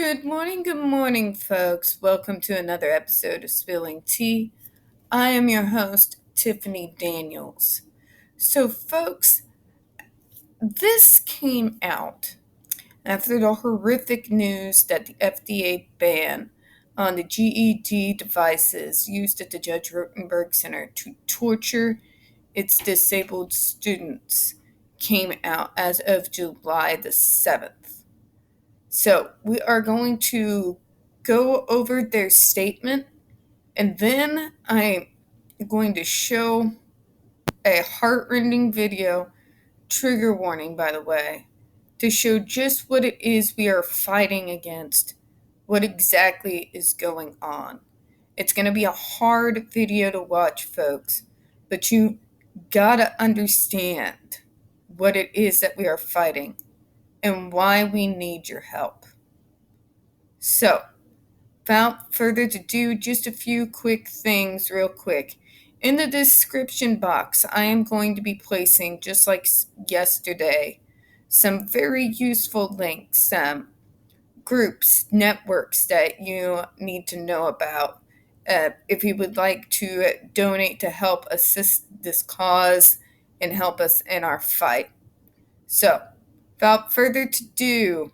Good morning, folks. Welcome to another episode of Spilling Tea. I am your host, Tiffany Daniels. So, folks, this came out after the horrific news that the FDA ban on the GED devices used at the Judge Rotenberg Center to torture its disabled students came out as of July the 7th. So we are going to go over their statement, and then I'm going to show a heart-rending video, trigger warning by the way, to show just what it is we are fighting against, what exactly is going on. It's going to be a hard video to watch, folks, but you gotta understand what it is that we are fighting and why we need your help. So, without further ado, just a few quick things, real quick. In the description box, I am going to be placing, just like yesterday, some very useful links, groups, networks that you need to know about. If you would like to donate to help assist this cause and help us in our fight. So, without further ado,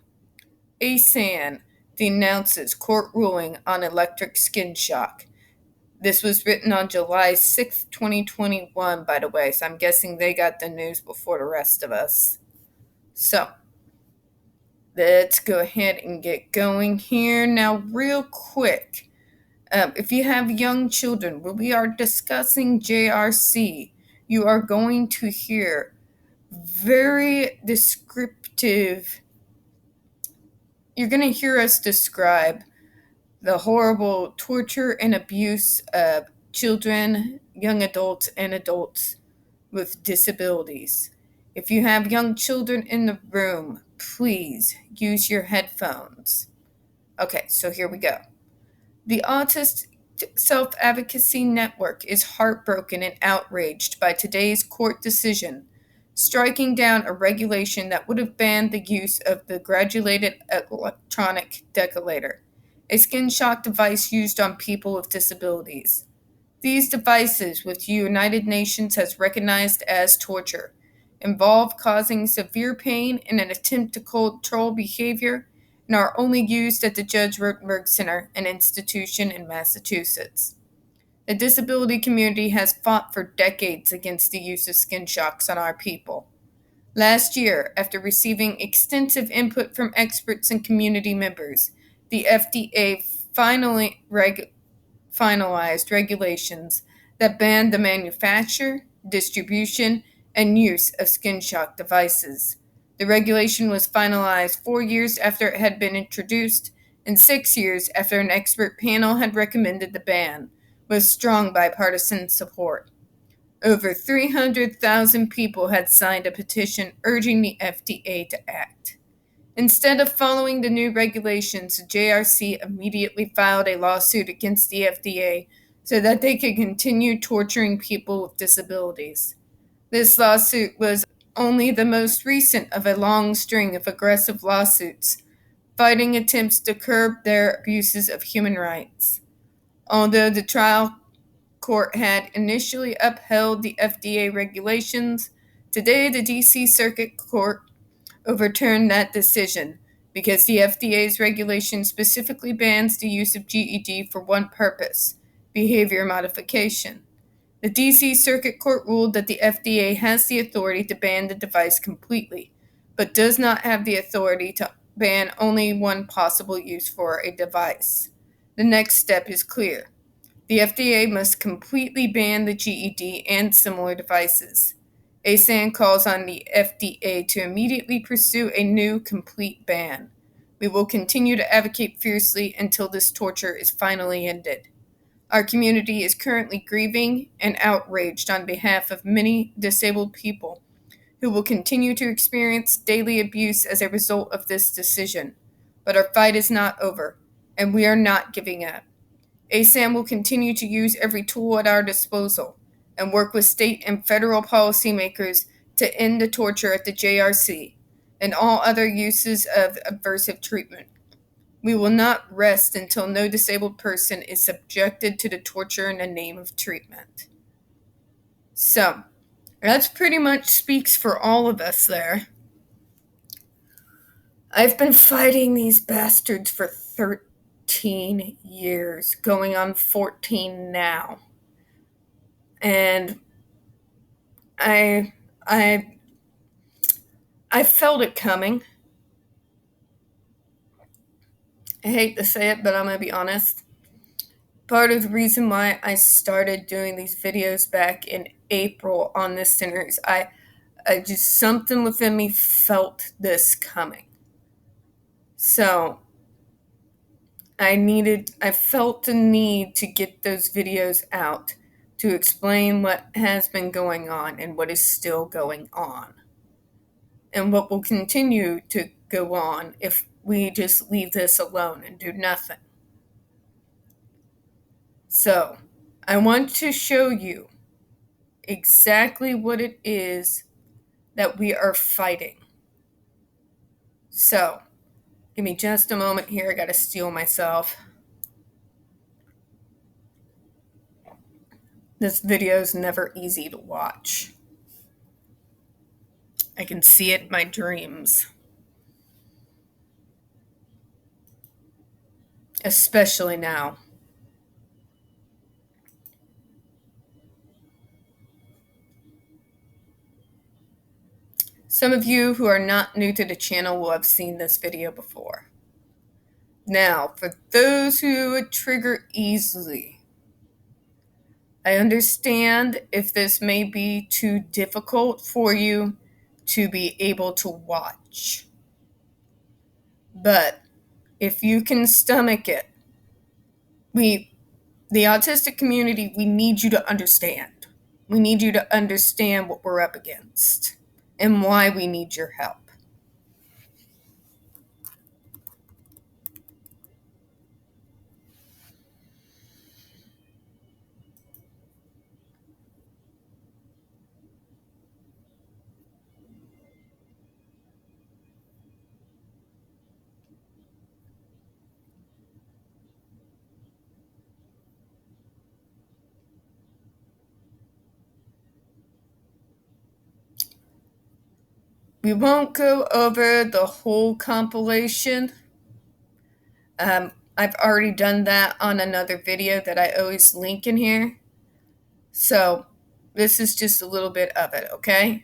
ASAN denounces court ruling on electric skin shock. This was written on July 6th, 2021, by the way, so I'm guessing they got the news before the rest of us. So, let's go ahead and get going here. Now, real quick, if you have young children, when we are discussing JRC, you are going to hear very descriptive. You're going to hear us describe the horrible torture and abuse of children, young adults, and adults with disabilities. If you have young children in the room, please use your headphones. Okay, so here we go. The Autistic Self-Advocacy Network is heartbroken and outraged by today's court decision, striking down a regulation that would have banned the use of the graduated electronic defibrillator, a skin shock device used on people with disabilities. These devices, which the United Nations has recognized as torture, involve causing severe pain in an attempt to control behavior and are only used at the Judge Rotenberg Center, an institution in Massachusetts. The disability community has fought for decades against the use of skin shocks on our people. Last year, after receiving extensive input from experts and community members, the FDA finally finalized regulations that banned the manufacture, distribution, and use of skin shock devices. The regulation was finalized 4 years after it had been introduced and 6 years after an expert panel had recommended the ban, with strong bipartisan support. Over 300,000 people had signed a petition urging the FDA to act. Instead of following the new regulations, the JRC immediately filed a lawsuit against the FDA so that they could continue torturing people with disabilities. This lawsuit was only the most recent of a long string of aggressive lawsuits, fighting attempts to curb their abuses of human rights. Although the trial court had initially upheld the FDA regulations, today the D.C. Circuit Court overturned that decision because the FDA's regulation specifically bans the use of GED for one purpose: behavior modification. The D.C. Circuit Court ruled that the FDA has the authority to ban the device completely, but does not have the authority to ban only one possible use for a device. The next step is clear. The FDA must completely ban the GED and similar devices. ASAN calls on the FDA to immediately pursue a new complete ban. We will continue to advocate fiercely until this torture is finally ended. Our community is currently grieving and outraged on behalf of many disabled people who will continue to experience daily abuse as a result of this decision. But our fight is not over, and we are not giving up. ASAN will continue to use every tool at our disposal and work with state and federal policymakers to end the torture at the JRC and all other uses of aversive treatment. We will not rest until no disabled person is subjected to the torture in the name of treatment. So, that pretty much speaks for all of us there. I've been fighting these bastards for 13 years, going on 14 now. And I felt it coming. I hate to say it, but I'm going to be honest. Part of the reason why I started doing these videos back in April on this center is I just, something within me felt this coming. So I felt the need to get those videos out to explain what has been going on and what is still going on. And what will continue to go on if we just leave this alone and do nothing. So, I want to show you exactly what it is that we are fighting. So, give me just a moment here. I gotta steel myself. This video is never easy to watch. I can see it in my dreams. Especially now. Some of you who are not new to the channel will have seen this video before. Now, for those who would trigger easily, I understand if this may be too difficult for you to be able to watch. But if you can stomach it, the autistic community, we need you to understand. We need you to understand what we're up against and why we need your help. We won't go over the whole compilation. I've already done that on another video that I always link in here. So this is just a little bit of it, okay?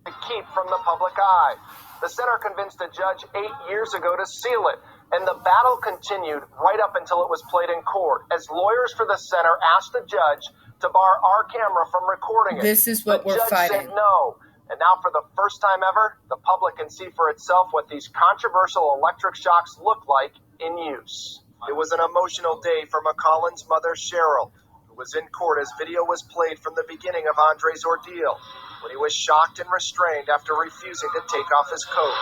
Keep from the public eye. The center convinced a judge 8 years ago to seal it, and the battle continued right up until it was played in court, as lawyers for the center asked the judge to bar our camera from recording it. This is what we're fighting. The judge said no. And now, for the first time ever, the public can see for itself what these controversial electric shocks look like in use. It was an emotional day for McCollin's mother, Cheryl, who was in court as video was played from the beginning of Andre's ordeal, when he was shocked and restrained after refusing to take off his coat.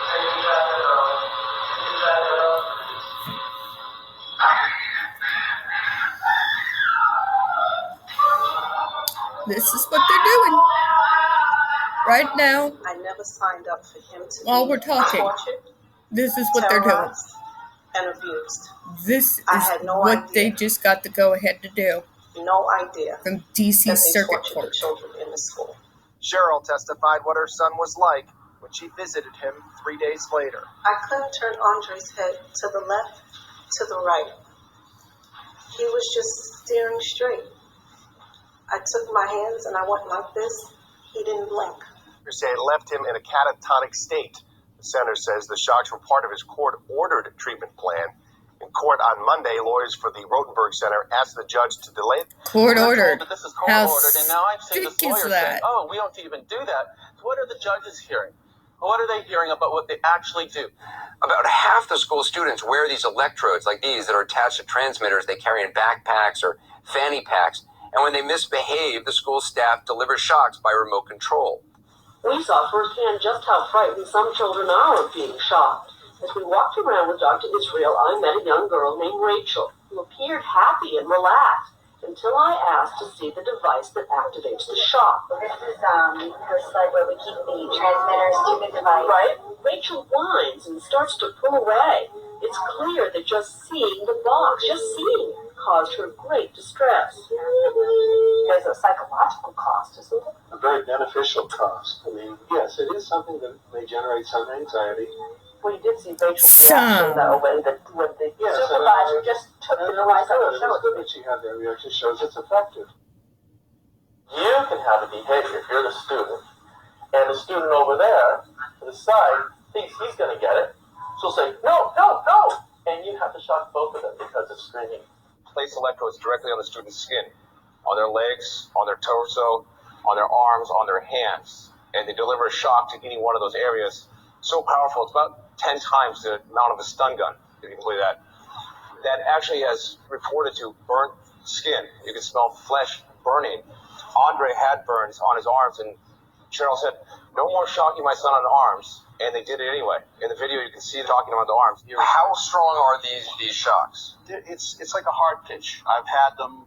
This is what they're doing right now. I never signed up for him to while be we're talking. tortured, This is what they're doing. terrorized, and abused. This is had no what idea. they just got to go ahead to do No idea from DC that they Circuit tortured the Court. children in the school. Cheryl testified what her son was like when she visited him 3 days later. I couldn't turn Andre's head to the left, to the right. He was just staring straight. I took my hands and I went like this. He didn't blink. You say it left him in a catatonic state. The center says the shocks were part of his court-ordered treatment plan. In court on Monday, lawyers for the Rotenberg Center asked the judge to delay. Court-ordered. This is How court-ordered, and now I've seen this sick is lawyer that? say, "Oh, we don't even do that." So what are the judges hearing? What are they hearing about what they actually do? About half the school students wear these electrodes like these that are attached to transmitters they carry in backpacks or fanny packs. And when they misbehave, the school staff delivers shocks by remote control. We saw firsthand just how frightened some children are of being shocked. As we walked around with Dr. Israel, I met a young girl named Rachel, who appeared happy and relaxed. until I ask to see the device that activates the shock. This is the slide where we keep the transmitter stupid device. Right? Rachel whines and starts to pull away. It's clear that just seeing the box, just seeing it, caused her great distress. There's a psychological cost, isn't it? A very beneficial cost. I mean, yes, it is something that may generate some anxiety. Well, you did see Rachel's reaction, though, when the supervisor just took the device out of the show. It's good that she had that reaction. Shows it's effective. You can have a behavior if you're the student, and the student over there to the side thinks he's going to get it. She'll say, no, no, no! And you have to shock both of them because of screaming. Place electrodes directly on the student's skin, on their legs, on their torso, on their arms, on their hands. And they deliver a shock to any one of those areas. So powerful, it's about 10 times the amount of a stun gun, if you can believe that. That actually has reported to burnt skin. You can smell flesh burning. Andre had burns on his arms, and Cheryl said, no more shocking my son on the arms. And they did it anyway. In the video, you can see talking about the arms. How strong are these shocks? It's like a hard pitch. I've had them.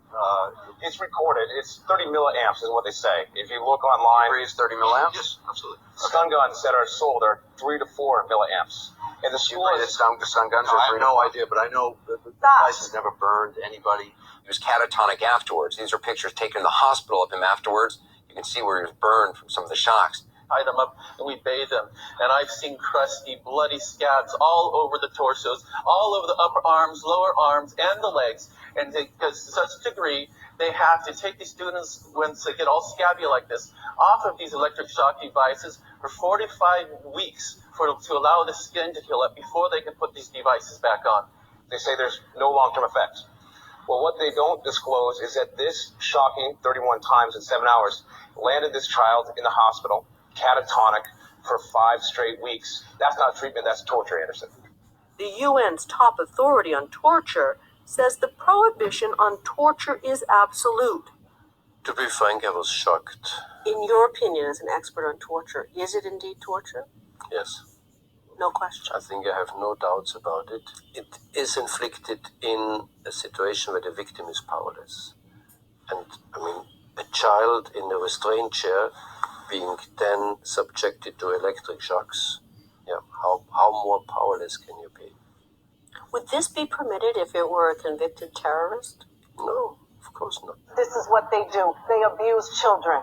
It's recorded. It's 30 milliamps is what they say. If you look online. Breeze 30 milliamps? Yes, absolutely. Stun guns that are sold are 3 to 4 milliamps. And the school The stun guns I are have no idea, but I know the device has never burned anybody. He was catatonic afterwards. These are pictures taken in the hospital of him afterwards. You can see where he was burned from some of the shocks. Tie them up and we bathe them. And I've seen crusty, bloody scabs all over the torsos, all over the upper arms, lower arms, and the legs. And because to such a degree, they have to take these students, once they get all scabby like this, off of these electric shock devices for 45 weeks to allow the skin to heal up before they can put these devices back on. They say there's no long-term effects. Well, what they don't disclose is that this shocking 31 times in 7 hours landed this child in the hospital, catatonic, for 5 straight weeks. That's not treatment, that's torture, Anderson. The UN's top authority on torture says the prohibition on torture is absolute. To be frank, I was shocked. In your opinion, as an expert on torture, is it indeed torture? Yes. No question. I think I have no doubts about it. It is inflicted in a situation where the victim is powerless. And, I mean, a child in a restraint chair being then subjected to electric shocks, how more powerless can you be? Would this be permitted if it were a convicted terrorist? No, of course not. This is what they do. They abuse children.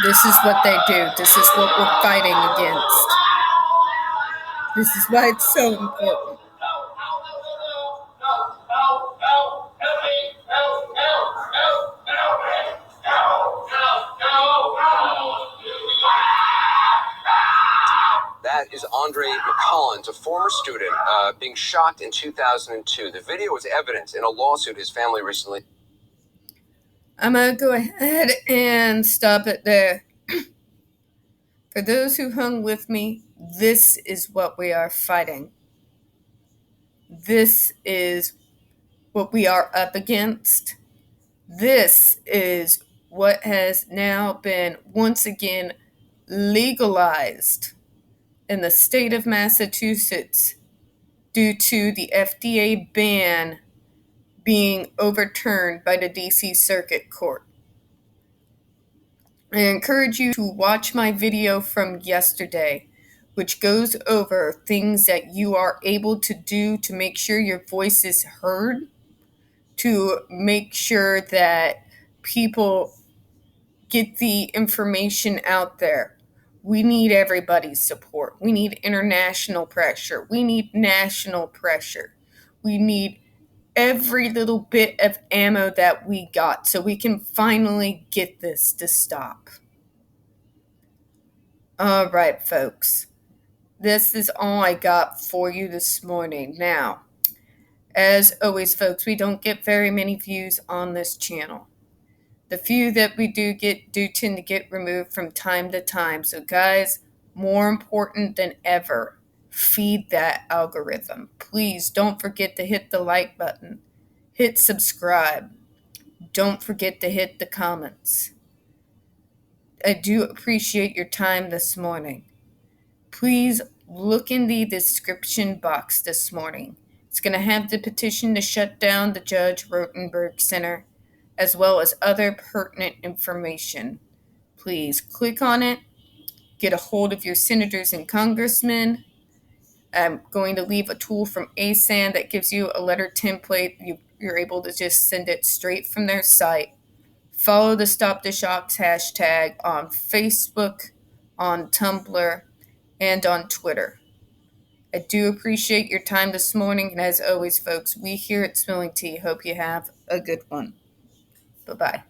This is what they do. This is what we're fighting against. This is why it's so important. That is Andre McCollins, a former student being shocked in 2002. The video was evidence in a lawsuit his family recently. I'm going to go ahead and stop it there. For those who hung with me, this is what we are fighting. This is what we are up against. This is what has now been once again legalized in the state of Massachusetts due to the FDA ban being overturned by the DC Circuit Court. I encourage you to watch my video from yesterday, which goes over things that you are able to do to make sure your voice is heard, to make sure that people get the information out there. We need everybody's support. We need international pressure. We need national pressure. We need every little bit of ammo that we got so we can finally get this to stop. All right, folks. This is all I got for you this morning. Now, as always, folks, we don't get very many views on this channel. The few that we do get do tend to get removed from time to time. So, guys, more important than ever, feed that algorithm. Please don't forget to hit the like button. Hit subscribe. Don't forget to hit the comments. I do appreciate your time this morning. Please look in the description box this morning. It's going to have the petition to shut down the Judge Rotenberg Center, as well as other pertinent information. Please click on it, get a hold of your senators and congressmen. I'm going to leave a tool from ASAN that gives you a letter template. You're able to just send it straight from their site. Follow the Stop the Shocks hashtag on Facebook, on Tumblr, and on Twitter. I do appreciate your time this morning, and as always, folks, we here at Spilling Tea hope you have a good one. Bye-bye.